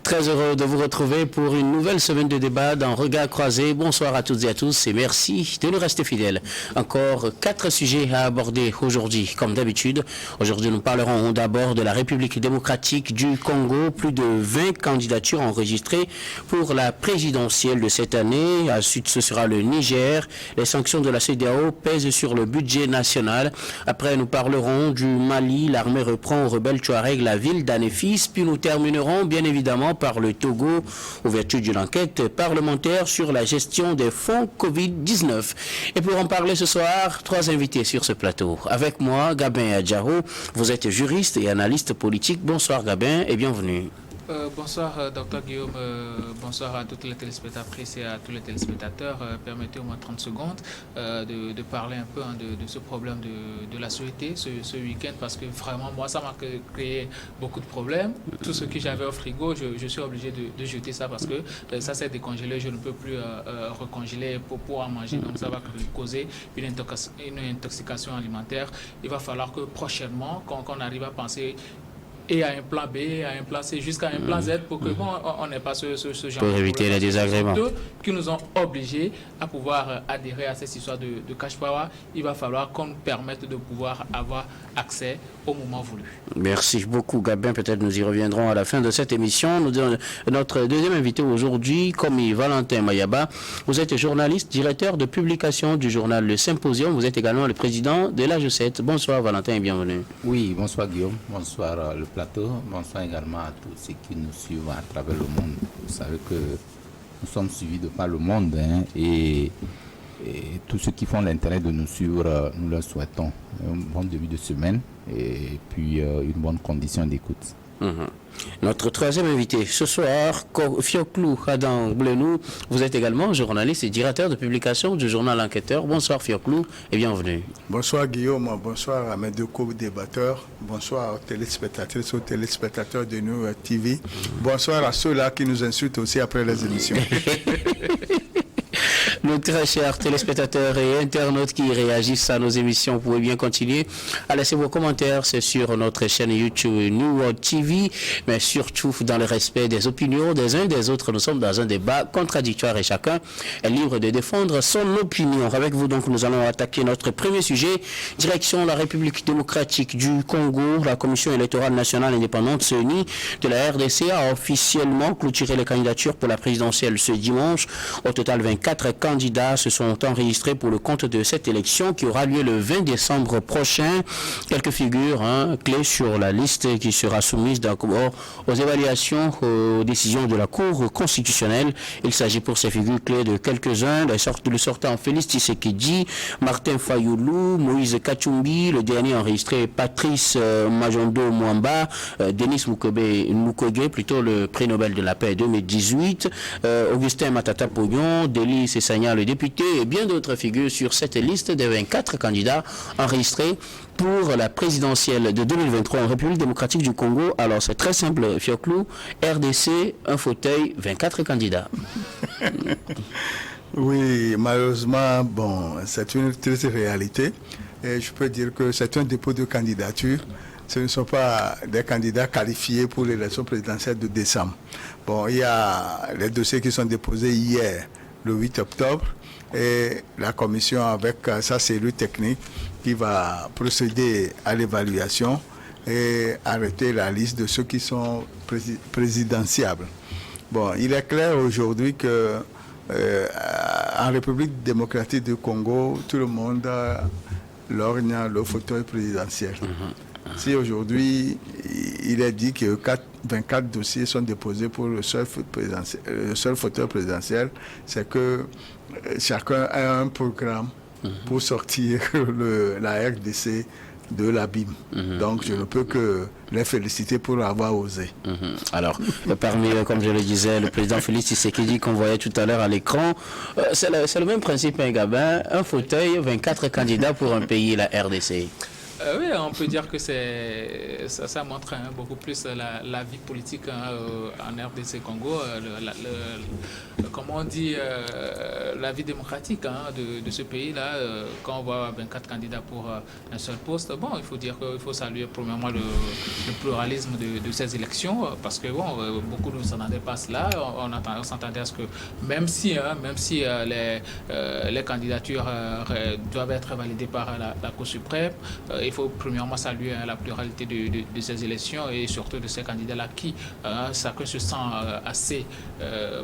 Très heureux de vous retrouver pour une nouvelle semaine de débat dans Regard Croisé. Bonsoir à toutes et à tous et merci de nous rester fidèles. Encore 4 sujets à aborder aujourd'hui, comme d'habitude. Aujourd'hui, nous parlerons d'abord de la République démocratique du Congo. Plus de 20 candidatures enregistrées pour la présidentielle de cette année. Ensuite, ce sera le Niger. Les sanctions de la CEDEAO pèsent sur le budget national. Après, nous parlerons du Mali. L'armée reprend aux rebelles Touareg la ville d'Anéfis. Puis nous terminerons, bien évidemment, par le Togo, au vertu d'une enquête parlementaire sur la gestion des fonds Covid-19. Et pour en parler ce soir, 3 invités sur ce plateau. Avec moi, Gabin Adjaro, vous êtes juriste et analyste politique. Bonsoir Gabin et bienvenue. Bonsoir Dr Guillaume, bonsoir à toutes les téléspectatrices et à tous les téléspectateurs. Permettez-moi 30 secondes de parler un peu de ce problème de la sûreté ce week-end, parce que vraiment moi ça m'a créé beaucoup de problèmes. Tout ce que j'avais au frigo, je suis obligé de jeter ça parce que ça s'est décongelé, je ne peux plus recongeler pour pouvoir manger, donc ça va causer une intoxication alimentaire. Il va falloir que prochainement, qu'on arrive à penser et à un plan B, à un plan C, jusqu'à un plan Z pour que on n'ait pas ce genre pour éviter les désagréments qui nous ont obligés à pouvoir adhérer à cette histoire de cash power. Il va falloir qu'on nous permette de pouvoir avoir accès au moment voulu. Merci beaucoup Gabin, peut-être nous y reviendrons à la fin de cette émission. Notre deuxième invité aujourd'hui, commis Valentin Mayaba. Vous êtes journaliste, directeur de publication du journal Le Symposium. Vous êtes également le président de l'AG7. Bonsoir Valentin et bienvenue. Oui, bonsoir Guillaume, bonsoir le plateau, bonsoir également à tous ceux qui nous suivent à travers le monde. Vous savez que nous sommes suivis de par le monde et tous ceux qui font l'intérêt de nous suivre, nous leur souhaitons un bon début de semaine et puis une bonne condition d'écoute. Notre troisième invité ce soir, Fioklou Adam Blenou, vous êtes également journaliste et directeur de publication du journal Enquêteur. Bonsoir Fioklou et bienvenue. Bonsoir Guillaume, bonsoir à mes deux co-débatteurs, bonsoir aux téléspectatrices, aux téléspectateurs de New TV, bonsoir à ceux-là qui nous insultent aussi après les émissions. Nos très chers téléspectateurs et internautes qui réagissent à nos émissions, vous pouvez bien continuer à laisser vos commentaires, c'est sur notre chaîne YouTube New World TV, mais surtout dans le respect des opinions des uns et des autres. Nous sommes dans un débat contradictoire et chacun est libre de défendre son opinion. Avec vous donc, nous allons attaquer notre premier sujet, direction la République démocratique du Congo. La Commission électorale nationale indépendante CENI de la RDC a officiellement clôturé les candidatures pour la présidentielle ce dimanche. Au total, 24 candidats se sont enregistrés pour le compte de cette élection qui aura lieu le 20 décembre prochain. Quelques figures clés sur la liste qui sera soumise d'abord aux évaluations, aux décisions de la Cour constitutionnelle. Il s'agit pour ces figures clés de quelques-uns, le sortant Félix Tshisekedi, Martin Fayoulou, Moïse Kachumbi, le dernier enregistré Patrice Majondo Mwamba, Denis Mukwege, plutôt le prix Nobel de la paix 2018, Augustin Matata Pognon, Delis Sessagna, le député, et bien d'autres figures sur cette liste des 24 candidats enregistrés pour la présidentielle de 2023 en République démocratique du Congo. Alors c'est très simple, Fioklou, RDC, un fauteuil, 24 candidats. Oui, malheureusement, bon, c'est une triste réalité. Et je peux dire que c'est un dépôt de candidature. Ce ne sont pas des candidats qualifiés pour l'élection présidentielle de décembre. Bon, il y a les dossiers qui sont déposés hier, le 8 octobre, et la commission avec sa cellule technique qui va procéder à l'évaluation et arrêter la liste de ceux qui sont présidentiables. Bon, il est clair aujourd'hui en République démocratique du Congo, tout le monde lorgne le fauteuil présidentiel. Si aujourd'hui, il est dit que 24 dossiers sont déposés pour le seul fauteuil présidentiel, c'est que chacun a un programme pour sortir la RDC de l'abîme. Donc, je ne peux que les féliciter pour avoir osé. Alors, parmi, comme je le disais, le président Félix Tshisekedi qu'on voyait tout à l'heure à l'écran, c'est le même principe, Gabin, un fauteuil, 24 candidats pour un pays, la RDC. Oui, on peut dire que ça montre beaucoup plus la vie politique en RDC Congo, comment on dit, la vie démocratique de ce pays-là. Quand on voit 24 candidats pour un seul poste, bon, il faut dire qu'il faut saluer premièrement le pluralisme de ces élections, parce que bon, beaucoup ne s'attendaient pas à cela. On s'attendait à ce que même si les candidatures doivent être validées par la Cour suprême, il faut premièrement saluer la pluralité de ces élections et surtout de ces candidats-là qui chacun se sent assez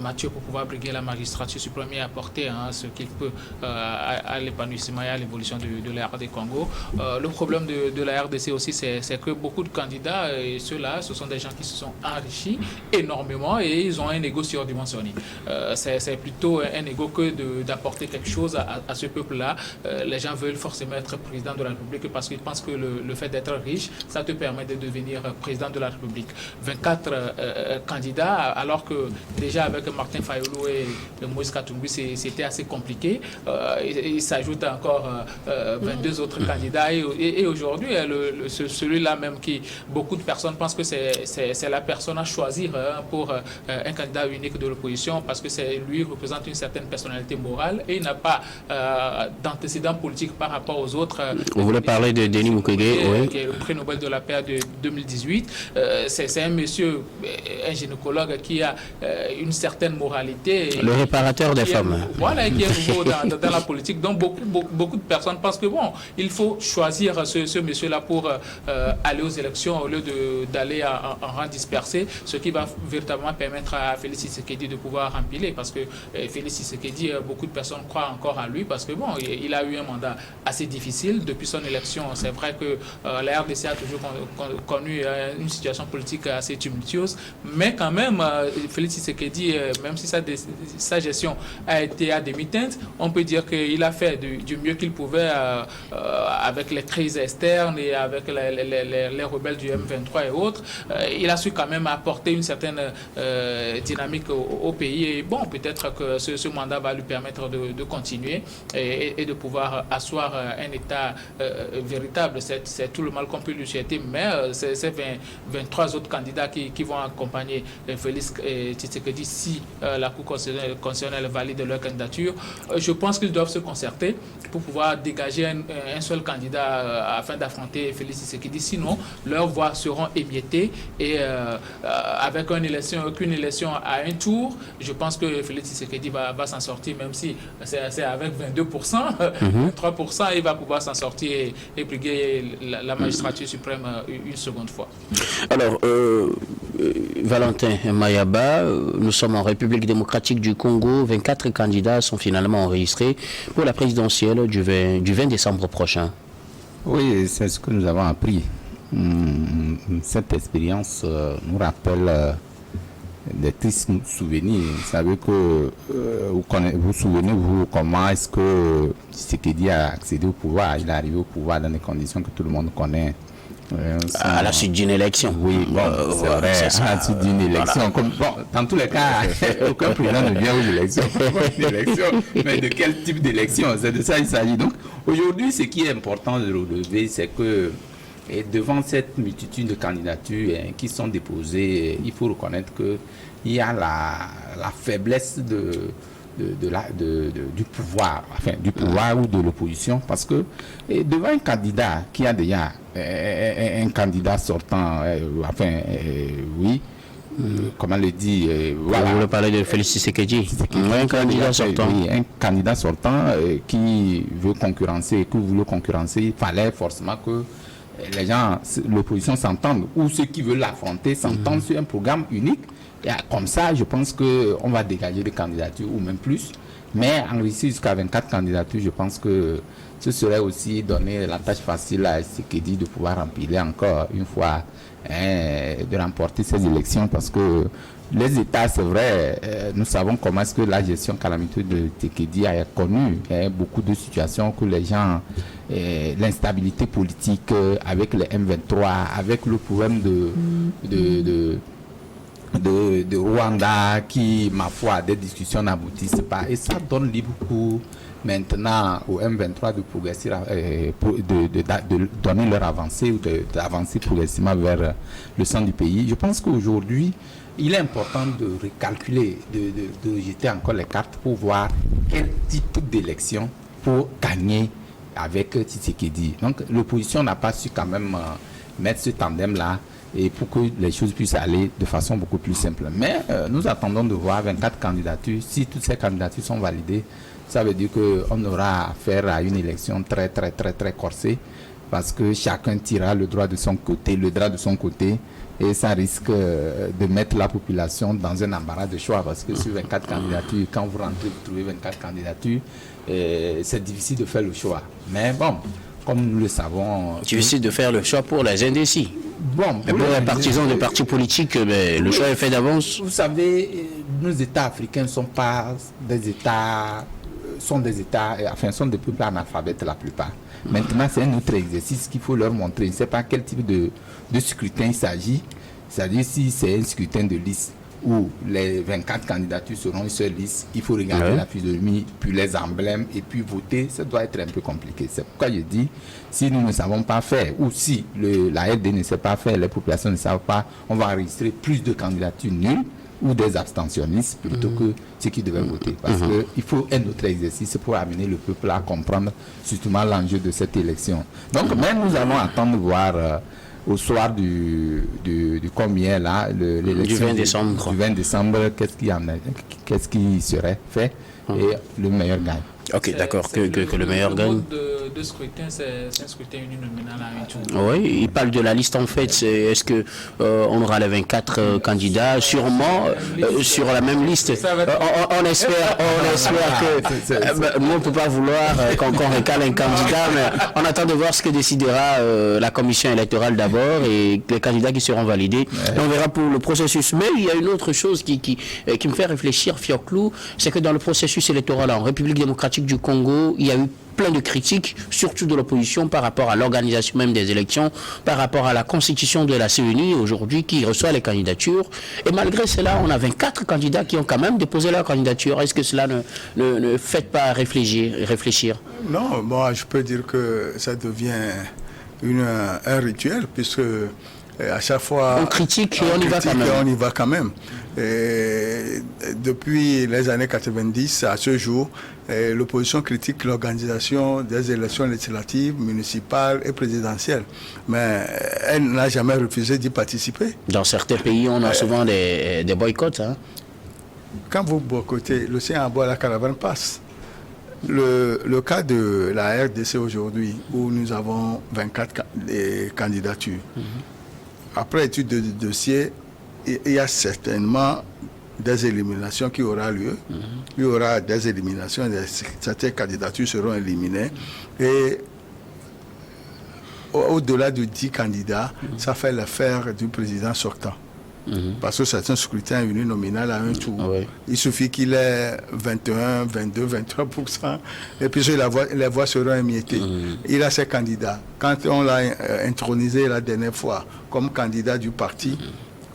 mature pour pouvoir briguer la magistrature suprême et apporter ce qu'il peut à l'épanouissement et à l'évolution de la RD Congo. Le problème de la RDC aussi, c'est que beaucoup de candidats, et ceux-là, ce sont des gens qui se sont enrichis énormément et ils ont un ego surdimensionné. C'est plutôt un ego que d'apporter quelque chose à ce peuple-là. Les gens veulent forcément être président de la République parce qu'ils pensent que le fait d'être riche, ça te permet de devenir président de la République. 24 candidats, alors que déjà avec Martin Fayulu et Moïse Katumbi, c'était assez compliqué. Il s'ajoute encore 22 autres candidats et aujourd'hui, celui-là même qui, beaucoup de personnes pensent que c'est la personne à choisir pour un candidat unique de l'opposition parce que lui représente une certaine personnalité morale et il n'a pas d'antécédent politique par rapport aux autres. Vous voulez parler de Denis Mukwege, oui. Qui est le prix Nobel de la paix de 2018. C'est un monsieur, un gynécologue qui a une certaine moralité. Le réparateur des femmes. Voilà, qui est nouveau dans la politique. Donc beaucoup de personnes pensent que bon, il faut choisir ce monsieur-là pour aller aux élections au lieu d'aller en rang dispersé, ce qui va véritablement permettre à Félix Tshisekedi de pouvoir empiler parce que Félix Tshisekedi, beaucoup de personnes croient encore à lui parce que bon, il a eu un mandat assez difficile depuis son élection. C'est vrai que la RDC a toujours connu une situation politique assez tumultueuse, mais quand même, Félix Tshisekedi, même si sa gestion a été à demi-teinte, on peut dire qu'il a fait du mieux qu'il pouvait avec les crises externes et avec les rebelles du M23 et autres. Il a su quand même apporter une certaine dynamique au pays et bon, peut-être que ce mandat va lui permettre de continuer et de pouvoir asseoir un État véritable. C'est tout le mal qu'on peut lui souhaiter, mais c'est 23 autres candidats qui vont accompagner Félix Tshisekedi si la Cour constitutionnelle valide leur candidature. Je pense qu'ils doivent se concerter pour pouvoir dégager un seul candidat afin d'affronter Félix Tshisekedi. Sinon, leurs voix seront émiettées et avec qu'une élection à un tour, je pense que Félix Tshisekedi va s'en sortir, même si c'est avec 22%, 3%, il va pouvoir s'en sortir et briguer la magistrature suprême une seconde fois. Alors, Valentin Mayaba, nous sommes en République démocratique du Congo. 24 candidats sont finalement enregistrés pour la présidentielle du 20 décembre prochain. Oui, c'est ce que nous avons appris. Cette expérience nous rappelle des tristes souvenirs. Vous savez que vous souvenez-vous comment est-ce que Tshisekedi a accédé au pouvoir. Il est arrivé au pouvoir dans des conditions que tout le monde connaît. À la suite d'une élection. Oui, bon, c'est vrai, à la suite d'une élection. Comme, bon, dans tous les cas, aucun président ne vient aux élections. Mais de quel type d'élection? C'est de ça qu'il s'agit. Donc, aujourd'hui, ce qui est important de relever, c'est que devant cette multitude de candidatures qui sont déposées, il faut reconnaître qu'il y a la faiblesse du pouvoir, enfin du pouvoir ou de l'opposition, parce que devant un candidat qui a déjà un candidat sortant, oui, comment le dit, voilà. Vous voulez parler de Félix Tshisekedi, un candidat sortant. Oui, un candidat sortant qui veut concurrencer, il fallait forcément que les gens, l'opposition s'entende, ou ceux qui veulent l'affronter s'entendent sur un programme unique. Et comme ça, je pense qu'on va dégager des candidatures, ou même plus. Mais enrichir jusqu'à 24 candidatures, je pense que ce serait aussi donner la tâche facile à Tshisekedi de pouvoir empiler encore une fois, de remporter ces élections, parce que les États, c'est vrai, nous savons comment est-ce que la gestion calamiteuse de Tshisekedi a connu beaucoup de situations que les gens, l'instabilité politique avec les M23, avec le problème de Rwanda qui, ma foi, des discussions n'aboutissent pas. Et ça donne libre cours maintenant au M23 de progresser, de donner leur avancée ou d'avancer progressivement vers le centre du pays. Je pense qu'aujourd'hui, il est important de recalculer, de jeter encore les cartes pour voir quel type d'élection pour gagner avec Tshisekedi. Donc l'opposition n'a pas su quand même mettre ce tandem-là et pour que les choses puissent aller de façon beaucoup plus simple. Mais nous attendons de voir 24 candidatures. Si toutes ces candidatures sont validées, ça veut dire qu'on aura affaire à une élection très corsée parce que chacun tirera le droit de son côté, et ça risque de mettre la population dans un embarras de choix parce que sur 24 candidatures, quand vous rentrez, vous trouvez 24 candidatures, c'est difficile de faire le choix. Mais bon, comme nous le savons... Difficile de faire le choix pour les indécis. Bon, mais pour les partisans de partis politiques, le choix est fait d'avance. Vous savez, nos États africains ne sont pas des États... sont des peuples analphabètes la plupart. Maintenant, c'est un autre exercice qu'il faut leur montrer. Je ne sais pas quel type de scrutin il s'agit. C'est-à-dire si c'est un scrutin de liste où les 24 candidatures seront une seule liste, il faut regarder la physionomie, puis les emblèmes, et puis voter. Ça doit être un peu compliqué. C'est pourquoi je dis, si nous ne savons pas faire, ou si la RD ne sait pas faire, les populations ne savent pas, on va enregistrer plus de candidatures nulles ou des abstentionnistes plutôt que ceux qui devaient voter. Parce qu'il faut un autre exercice pour amener le peuple à comprendre surtout l'enjeu de cette élection. Donc, même nous allons attendre de voir au soir du combien là, l'élection du 20 décembre, qu'est-ce qui serait fait et le meilleur gagne. Ok, d'accord, que le meilleur gagne. Le scrutin, c'est un scrutin uninominal à un tour. Oui, il parle de la liste en fait. Est-ce que on aura les 24 candidats sûrement sur la même liste? On espère que nous on ne peut pas vouloir qu'on recale un candidat, mais on attend de voir ce que décidera la commission électorale d'abord et les candidats qui seront validés. Et on verra pour le processus. Mais il y a une autre chose qui me fait réfléchir, Fioclou, c'est que dans le processus électoral en République démocratique du Congo, il y a eu plein de critiques, surtout de l'opposition par rapport à l'organisation même des élections, par rapport à la constitution de la CENI aujourd'hui qui reçoit les candidatures. Et malgré cela, on a 24 candidats qui ont quand même déposé leur candidature. Est-ce que cela ne fait pas réfléchir? Non, moi je peux dire que ça devient un rituel puisque à chaque fois... On critique et on y va quand même. Et depuis les années 90 à ce jour, l'opposition critique l'organisation des élections législatives, municipales et présidentielles. Mais elle n'a jamais refusé d'y participer. Dans certains pays, on a souvent des boycotts. Hein. Quand vous boycottez, le sien à bois, la caravane passe. Le cas de la RDC aujourd'hui, où nous avons 24 candidatures, après étude de dossier, il y a certainement des éliminations qui auront lieu. Il y aura des éliminations, certaines candidatures seront éliminées. Et au-delà de 10 candidats, ça fait l'affaire du président sortant. Parce que c'est un scrutin uninominal à un tour. Il suffit qu'il ait 21, 22, 23%, et puis les voix seront émiettées. Il a ses candidats. Quand on l'a intronisé la dernière fois comme candidat du parti,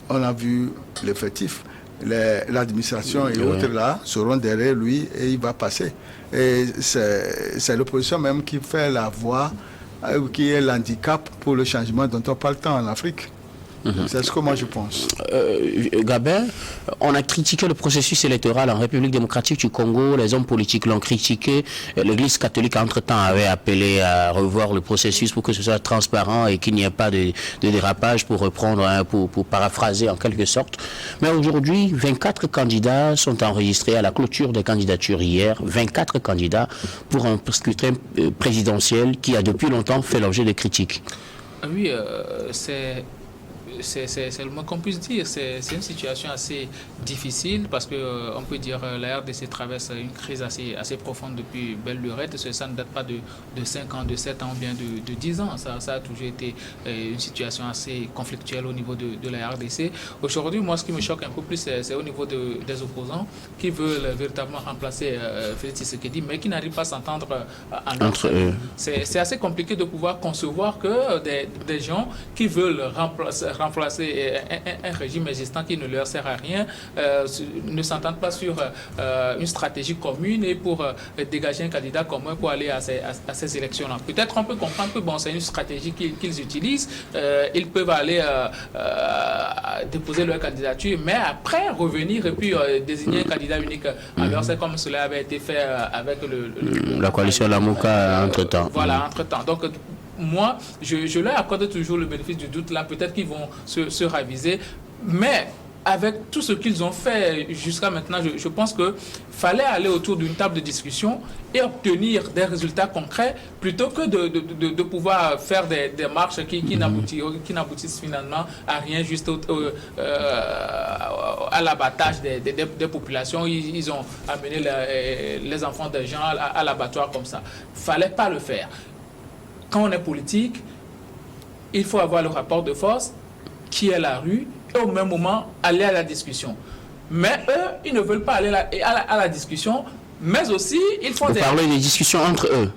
on a vu l'effectif. L'administration et autres là seront derrière lui et il va passer. Et c'est l'opposition même qui fait la voix, qui est l'handicap pour le changement dont on parle tant en Afrique. C'est ce que moi je pense. Gabin, on a critiqué le processus électoral en République démocratique du Congo, les hommes politiques l'ont critiqué, l'Église catholique entre-temps avait appelé à revoir le processus pour que ce soit transparent et qu'il n'y ait pas de dérapage, pour reprendre, pour paraphraser en quelque sorte. Mais aujourd'hui, 24 candidats sont enregistrés à la clôture des candidatures hier, 24 candidats pour un scrutin présidentiel qui a depuis longtemps fait l'objet de critiques. Oui, c'est le moins qu'on puisse dire. C'est une situation assez difficile parce que on peut dire la RDC traverse une crise assez profonde depuis belle lurette. Ça ne date pas de 5 ans, de 7 ans ou bien de 10 ans. Ça a toujours été une situation assez conflictuelle au niveau de la RDC. Aujourd'hui, moi, ce qui me choque un peu plus, c'est au niveau des opposants qui veulent véritablement remplacer Félix Tshisekedi, mais qui n'arrivent pas à s'entendre entre eux. C'est assez compliqué de pouvoir concevoir que des gens qui veulent remplacer remplacer un régime existant qui ne leur sert à rien, ne s'entendent pas sur une stratégie commune et pour dégager un candidat commun pour aller à ces élections-là. Peut-être on peut comprendre que bon, c'est une stratégie qu'ils utilisent, ils peuvent aller déposer leur candidature, mais après revenir et puis désigner un candidat unique. Alors c'est comme cela avait été fait avec la coalition Lamouka entre-temps. Voilà, entre-temps. Donc moi, je leur accorde toujours le bénéfice du doute là, peut-être qu'ils vont se raviser, mais avec tout ce qu'ils ont fait jusqu'à maintenant, je pense qu'il fallait aller autour d'une table de discussion et obtenir des résultats concrets plutôt que de pouvoir faire des marches qui n'aboutissent finalement à rien, juste à l'abattage des populations. Ils ont amené les enfants des gens à l'abattoir comme ça. Il ne fallait pas le faire. Quand on est politique, il faut avoir le rapport de force qui est la rue, et au même moment aller à la discussion. Mais eux, ils ne veulent pas aller à la discussion, mais aussi ils font Vous parlez des discussions entre eux.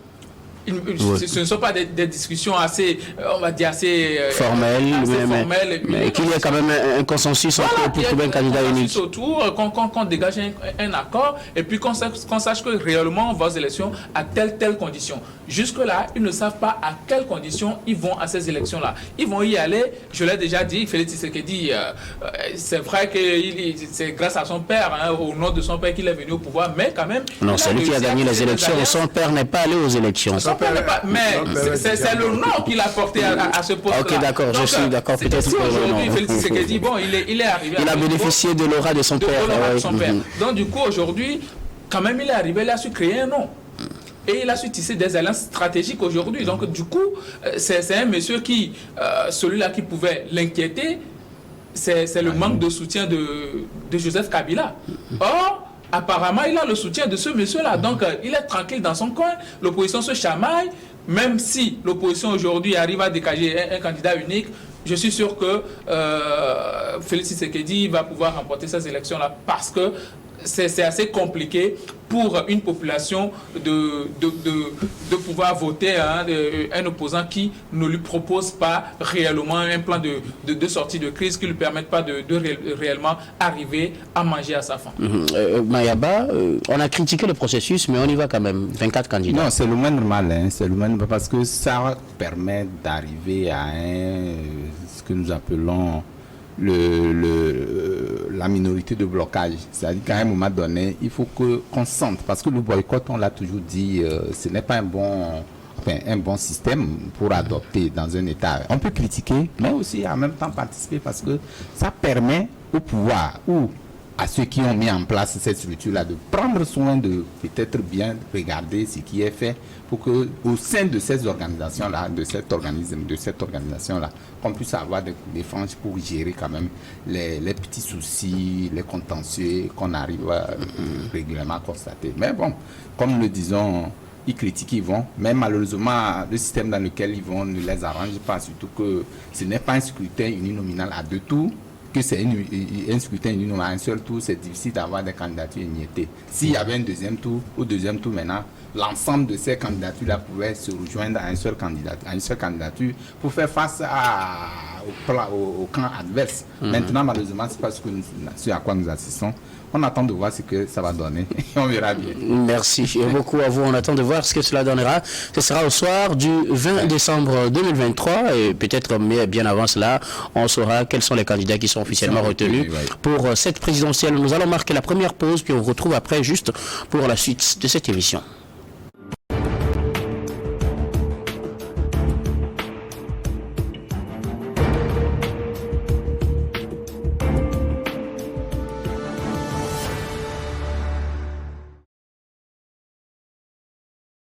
Ce ne sont pas des discussions assez, on va dire, assez formelles, mais qu'il y ait quand même un consensus voilà, pour trouver un candidat unique. Autour, qu'on dégage un accord et puis qu'on sache que réellement on va aux élections à telle condition. Jusque-là, ils ne savent pas à quelles conditions ils vont à ces élections-là. Ils vont y aller, je l'ai déjà dit, Félix Tshisekedi, c'est vrai que c'est grâce à son père, hein, au nom de son père qu'il est venu au pouvoir, mais quand même... Non, c'est lui qui a gagné les élections, son père n'est pas allé aux élections. Mais c'est le nom qu'il a porté à ce poste-là. Ok, d'accord, je suis d'accord. Peut-être si aujourd'hui, Félix Tshisekedi, bon, il est arrivé... Il a bénéficié de l'aura de son père. Donc, du coup, aujourd'hui, quand même, il est arrivé, il a su créer un nom. Et il a su tisser des alliances stratégiques aujourd'hui. Donc, du coup, c'est un monsieur qui, celui-là qui pouvait l'inquiéter, c'est le manque de soutien de Joseph Kabila. Or, apparemment, il a le soutien de ce monsieur-là. Donc, il est tranquille dans son coin. L'opposition se chamaille. Même si l'opposition aujourd'hui arrive à dégager un candidat unique, je suis sûr que Félix Tshisekedi va pouvoir remporter ces élections-là parce que c'est assez compliqué pour une population de pouvoir voter un opposant qui ne lui propose pas réellement un plan de sortie de crise qui ne lui permette pas de réellement arriver à manger à sa faim. Mayaba, on a critiqué le processus, mais on y va quand même. 24 candidats. Non, c'est le moins normal, hein, c'est le moins normal parce que ça permet d'arriver à ce que nous appelons la minorité de blocage. C'est-à-dire qu'à un moment donné, il faut qu'on sente, parce que le boycott, on l'a toujours dit, ce n'est pas un bon système pour adopter dans un État. On peut critiquer, mais aussi en même temps participer parce que ça permet au pouvoir ou à ceux qui ont mis en place cette structure-là de prendre soin de peut-être bien regarder ce qui est fait pour que au sein de ces organisations-là, de cette organisation-là, qu'on puisse avoir des franges pour gérer quand même les petits soucis, les contentieux qu'on arrive à régulièrement constater. Mais bon, comme nous le disons, ils critiquent, ils vont, mais malheureusement, le système dans lequel ils vont ne les arrange pas, surtout que ce n'est pas un scrutin uninominal à deux tours, que c'est un scrutin uninominal à un seul tour, c'est difficile d'avoir des candidatures émiettées. S'il y avait un deuxième tour, au deuxième tour maintenant, l'ensemble de ces candidatures-là pouvaient se rejoindre à une seule candidature pour faire face au camp adverse. Maintenant, malheureusement, c'est pas ce à quoi nous assistons. On attend de voir ce que ça va donner et on verra bien. Merci beaucoup à vous. On attend de voir ce que cela donnera. Ce sera au soir du 20 décembre 2023 et peut-être bien avant cela, on saura quels sont les candidats qui sont officiellement retenus pour cette présidentielle. Nous allons marquer la première pause puis on retrouve après juste pour la suite de cette émission.